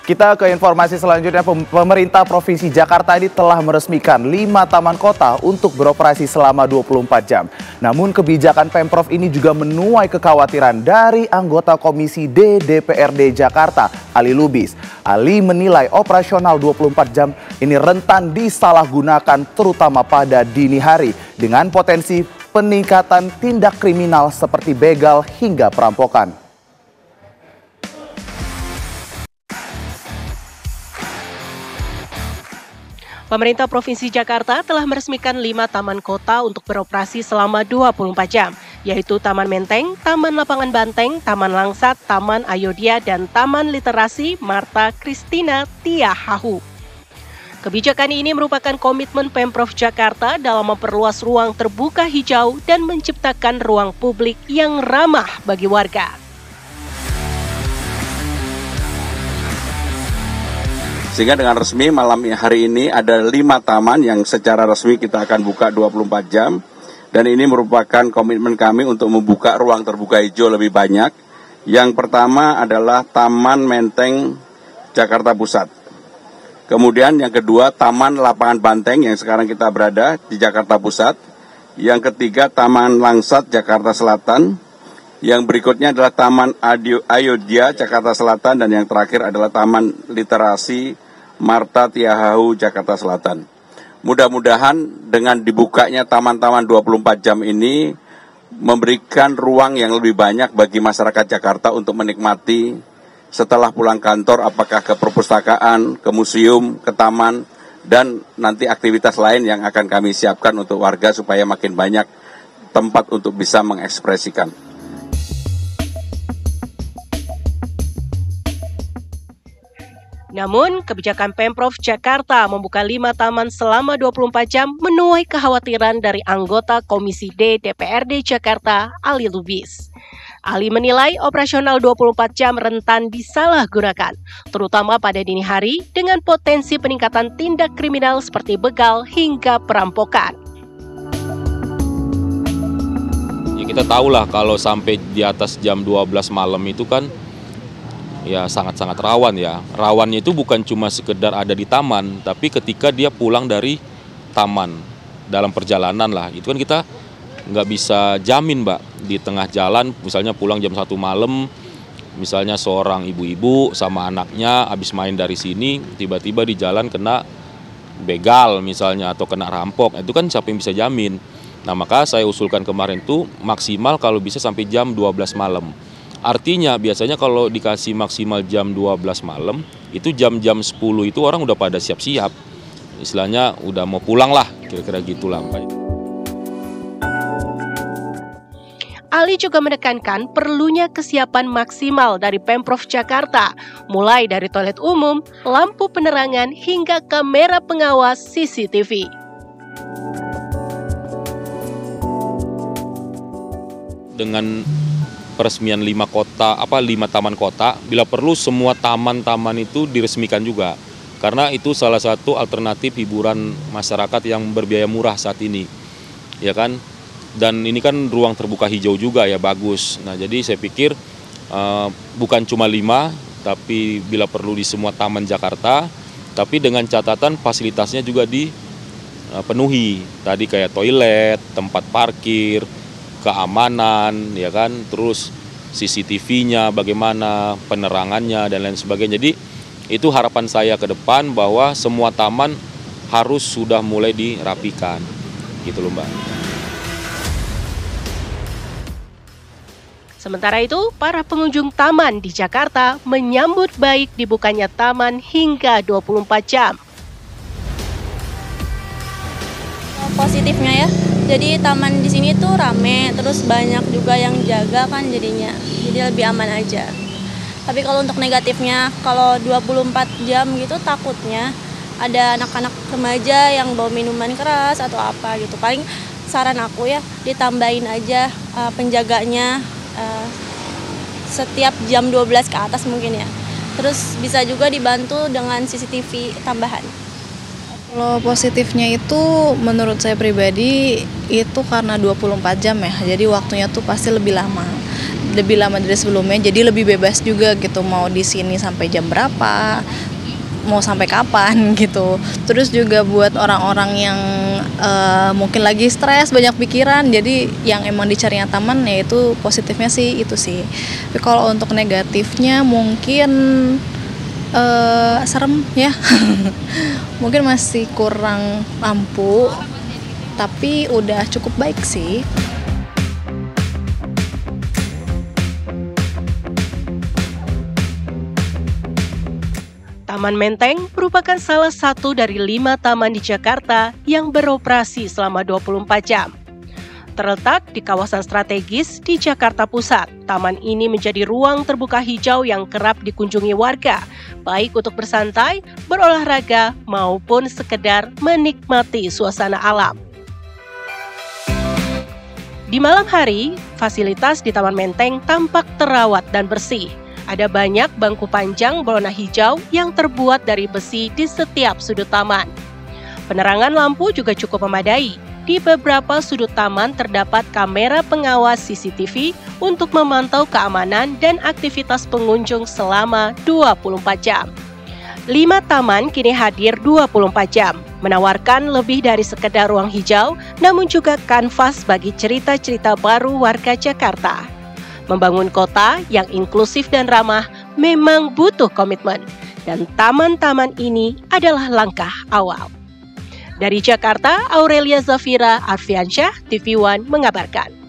Kita ke informasi selanjutnya. Pemerintah Provinsi Jakarta ini telah meresmikan 5 taman kota untuk beroperasi selama 24 jam. Namun kebijakan Pemprov ini juga menuai kekhawatiran dari anggota Komisi D DPRD Jakarta, Ali Lubis. Ali menilai operasional 24 jam ini rentan disalahgunakan terutama pada dini hari dengan potensi peningkatan tindak kriminal seperti begal hingga perampokan. Pemerintah Provinsi Jakarta telah meresmikan 5 taman kota untuk beroperasi selama 24 jam, yaitu Taman Menteng, Taman Lapangan Banteng, Taman Langsat, Taman Ayodhya, dan Taman Literasi Marta Christina Tiahahu. Kebijakan ini merupakan komitmen Pemprov Jakarta dalam memperluas ruang terbuka hijau dan menciptakan ruang publik yang ramah bagi warga. Sehingga dengan resmi malam hari ini ada 5 taman yang secara resmi kita akan buka 24 jam. Dan ini merupakan komitmen kami untuk membuka ruang terbuka hijau lebih banyak. Yang pertama adalah Taman Menteng Jakarta Pusat. Kemudian yang kedua Taman Lapangan Banteng yang sekarang kita berada di Jakarta Pusat. Yang ketiga Taman Langsat Jakarta Selatan. Yang berikutnya adalah Taman Ayodhya Jakarta Selatan. Dan yang terakhir adalah Taman Literasi Marta Tiahahu Jakarta Selatan. Mudah-mudahan dengan dibukanya taman-taman 24 jam ini memberikan ruang yang lebih banyak bagi masyarakat Jakarta untuk menikmati setelah pulang kantor, apakah ke perpustakaan, ke museum, ke taman, dan nanti aktivitas lain yang akan kami siapkan untuk warga supaya makin banyak tempat untuk bisa mengekspresikan. Namun, kebijakan Pemprov Jakarta membuka 5 taman selama 24 jam menuai kekhawatiran dari anggota Komisi D DPRD Jakarta, Ali Lubis. Ali menilai operasional 24 jam rentan disalahgunakan, terutama pada dini hari dengan potensi peningkatan tindak kriminal seperti begal hingga perampokan. Ya, kita tahulah kalau sampai di atas jam 12 malam itu kan ya sangat-sangat rawan ya. Rawannya itu bukan cuma sekedar ada di taman, tapi ketika dia pulang dari taman dalam perjalanan lah. Itu kan kita nggak bisa jamin, Mbak, di tengah jalan misalnya pulang jam 1 malam, misalnya seorang ibu-ibu sama anaknya habis main dari sini, tiba-tiba di jalan kena begal misalnya atau kena rampok. Itu kan siapa yang bisa jamin. Nah, maka saya usulkan kemarin tuh maksimal kalau bisa sampai jam 12 malam. Artinya biasanya kalau dikasih maksimal jam 12 malam, itu jam-jam 10 itu orang udah pada siap-siap. Istilahnya udah mau pulang lah, kira-kira gitulah. Ali juga menekankan perlunya kesiapan maksimal dari Pemprov Jakarta, mulai dari toilet umum, lampu penerangan, hingga kamera pengawas CCTV. Dengan peresmian 5 taman kota, bila perlu semua taman-taman itu diresmikan juga. Karena itu salah satu alternatif hiburan masyarakat yang berbiaya murah saat ini. Ya kan? Dan ini kan ruang terbuka hijau juga ya, bagus. Nah, jadi saya pikir bukan cuma 5, tapi bila perlu di semua taman Jakarta, tapi dengan catatan fasilitasnya juga dipenuhi. Tadi kayak toilet, tempat parkir, keamanan, ya kan, terus CCTV-nya bagaimana, penerangannya dan lain sebagainya. Jadi itu harapan saya ke depan bahwa semua taman harus sudah mulai dirapikan, gitu loh, Mbak. Sementara itu, para pengunjung taman di Jakarta menyambut baik dibukanya taman hingga 24 jam. Positifnya ya, jadi taman di sini tuh rame, terus banyak juga yang jaga kan jadinya, jadi lebih aman aja. Tapi kalau untuk negatifnya, kalau 24 jam gitu takutnya ada anak-anak remaja yang bawa minuman keras atau apa gitu. Paling saran aku ya ditambahin aja penjaganya setiap jam 12 ke atas mungkin ya. Terus bisa juga dibantu dengan CCTV tambahan. Kalau positifnya itu menurut saya pribadi itu karena 24 jam ya, jadi waktunya tuh pasti lebih lama. lebih lama dari sebelumnya, jadi lebih bebas juga gitu, mau di sini sampai jam berapa, mau sampai kapan gitu. Terus juga buat orang-orang yang mungkin lagi stres, banyak pikiran, jadi yang emang dicarinya taman ya itu positifnya sih itu sih. Tapi kalau untuk negatifnya mungkin serem ya. Mungkin masih kurang lampu, tapi udah cukup baik sih. Taman Menteng merupakan salah satu dari 5 taman di Jakarta yang beroperasi selama 24 jam. Terletak di kawasan strategis di Jakarta Pusat, taman ini menjadi ruang terbuka hijau yang kerap dikunjungi warga, baik untuk bersantai, berolahraga, maupun sekedar menikmati suasana alam. Di malam hari, fasilitas di Taman Menteng tampak terawat dan bersih. Ada banyak bangku panjang berwarna hijau yang terbuat dari besi di setiap sudut taman. Penerangan lampu juga cukup memadai. Di beberapa sudut taman terdapat kamera pengawas CCTV untuk memantau keamanan dan aktivitas pengunjung selama 24 jam. 5 taman kini hadir 24 jam, menawarkan lebih dari sekedar ruang hijau, namun juga kanvas bagi cerita-cerita baru warga Jakarta. Membangun kota yang inklusif dan ramah memang butuh komitmen, dan taman-taman ini adalah langkah awal. Dari Jakarta, Aurelia Zafira Arfiansyah, TV One mengabarkan.